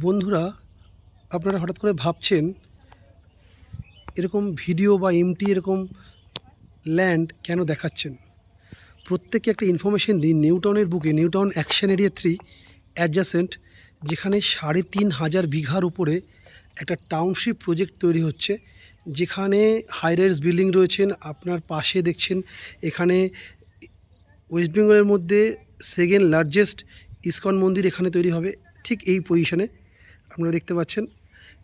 বন্ধুরা, আপনারা হঠাৎ করে ভাবছেন এরকম ভিডিও বা এমটি এরকম ল্যান্ড কেন দেখাচ্ছেন। প্রত্যেককে একটা ইনফরমেশন দিন। নিউটাউনের বুকে নিউটাউন অ্যাকশন এরিয়া 3 অ্যাডজাসেন্ট, যেখানে 3,500 বিঘার উপরে একটা টাউনশিপ প্রজেক্ট তৈরি হচ্ছে, যেখানে হাই রাইজ বিল্ডিং রয়েছেন। আপনার পাশে দেখছেন এখানে ওয়েস্ট বেঙ্গলের মধ্যে সেকেন্ড লার্জেস্ট ইসকন মন্দির এখানে তৈরি হবে। ঠিক এই পজিশনে আপনারা দেখতে পাচ্ছেন।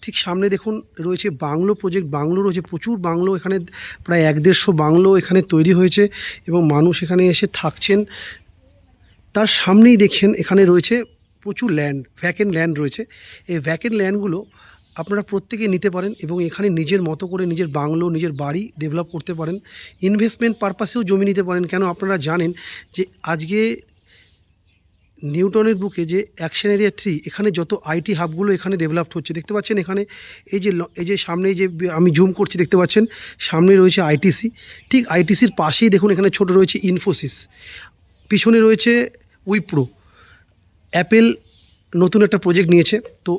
ঠিক সামনে দেখুন রয়েছে বাংলো প্রজেক্ট, বাংলো রয়েছে, প্রচুর বাংলো এখানে, প্রায় 150 বাংলো এখানে তৈরি হয়েছে এবং মানুষ এখানে এসে থাকছেন। তার সামনেই দেখছেন এখানে রয়েছে প্রচুর ল্যান্ড, ভ্যাকেন্ট ল্যান্ড রয়েছে। এই ভ্যাকেন্ট ল্যান্ডগুলো আপনারা প্রত্যেকে নিতে পারেন এবং এখানে নিজের মতো করে নিজের বাংলো, নিজের বাড়ি ডেভেলপ করতে পারেন। ইনভেস্টমেন্ট পারপাসেও জমি নিতে পারেন। কেন আপনারা জানেন যে আজকে নিউটনের বুকে যে অ্যাকশন এরিয়া 3, এখানে যত আইটি হাবগুলো এখানে ডেভেলপড হচ্ছে দেখতে পাচ্ছেন। এখানে এই যে সামনে যে আমি জুম করছি দেখতে পাচ্ছেন, সামনে রয়েছে আইটিসি। ঠিক আইটিসির পাশেই দেখুন এখানে ছোট রয়েছে ইনফোসিস, পিছনে রয়েছে উইপ্রো, অ্যাপেল নতুন একটা প্রজেক্ট নিয়েছে। তো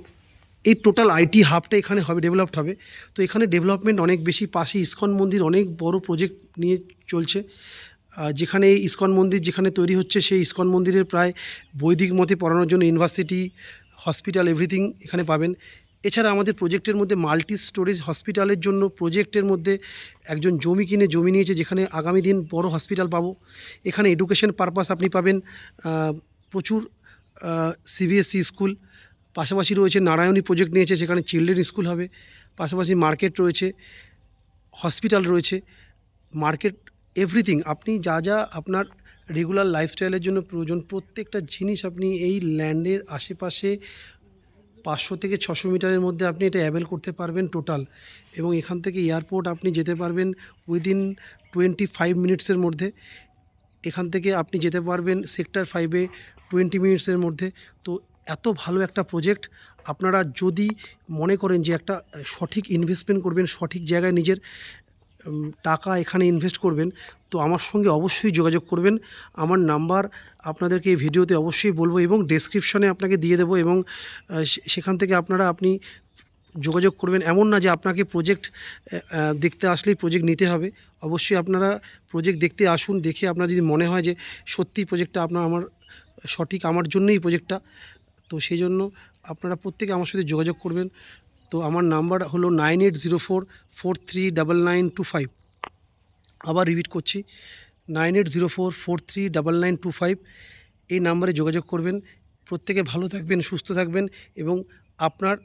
এই টোটাল আইটি হাবটা এখানে হবে, ডেভেলপড হবে। তো এখানে ডেভেলপমেন্ট অনেক বেশি। পাশে ইসকন মন্দির অনেক বড় প্রজেক্ট নিয়ে চলছে, যেখানে এই ইসকন মন্দির যেখানে তৈরি হচ্ছে, সেই ইসকন মন্দিরের প্রায় বৈদিক মতে পড়ানোর জন্য ইউনিভার্সিটি, হসপিটাল, এভরিথিং এখানে পাবেন। এছাড়া আমাদের প্রজেক্টের মধ্যে মাল্টি স্টোরেজ হসপিটালের জন্য প্রজেক্টের মধ্যে একজন জমি নিয়েছে, যেখানে আগামী দিন বড় হসপিটাল পাবো। এখানে এডুকেশন পারপাস আপনি পাবেন প্রচুর, সিবিএসসি স্কুল। পাশাপাশি রয়েছে নারায়ণী প্রজেক্ট নিয়েছে, সেখানে চিলড্রেন স্কুল হবে। পাশাপাশি মার্কেট রয়েছে, হসপিটাল রয়েছে, মার্কেট, এভরিথিং। আপনি যা যা আপনার রেগুলার লাইফস্টাইলের জন্য প্রয়োজন, প্রত্যেকটা জিনিস আপনি এই ল্যান্ডের আশেপাশে 500 থেকে 600 মিটারের মধ্যে আপনি এটা অ্যাভেল করতে পারবেন টোটাল। এবং এখান থেকে এয়ারপোর্ট আপনি যেতে পারবেন উইদিন 25 মিনিটসের মধ্যে। এখান থেকে আপনি যেতে পারবেন সেক্টর 5-এ 20 মিনিটসের মধ্যে। তো এত ভালো একটা প্রজেক্ট, আপনারা যদি মনে করেন যে একটা সঠিক ইনভেস্টমেন্ট করবেন, সঠিক জায়গায় নিজের টাকা এখানে ইনভেস্ট করবেন, তো আমার সঙ্গে অবশ্যই যোগাযোগ করবেন। আমার নাম্বার আপনাদেরকে এই ভিডিওতে অবশ্যই বলবো এবং ডেসক্রিপশনে আপনাকে দিয়ে দেবো, এবং সেখান থেকে আপনি যোগাযোগ করবেন। এমন না যে আপনাকে প্রজেক্ট দেখতে আসলেই প্রজেক্ট নিতে হবে। অবশ্যই আপনারা প্রজেক্ট দেখতে আসুন, দেখে আপনার যদি মনে হয় যে সত্যি প্রজেক্টটা আমার সঠিক, আমার জন্যই প্রজেক্টটা, তো সেই জন্য আপনারা প্রত্যেকে আমার সাথে যোগাযোগ করবেন। তো আমার নাম্বার হলো 9804439925। আবার রিপিট করছি, 9804439925। এই নাম্বারে যোগাযোগ করবেন। প্রত্যেকে ভালো থাকবেন, সুস্থ থাকবেন এবং আপনার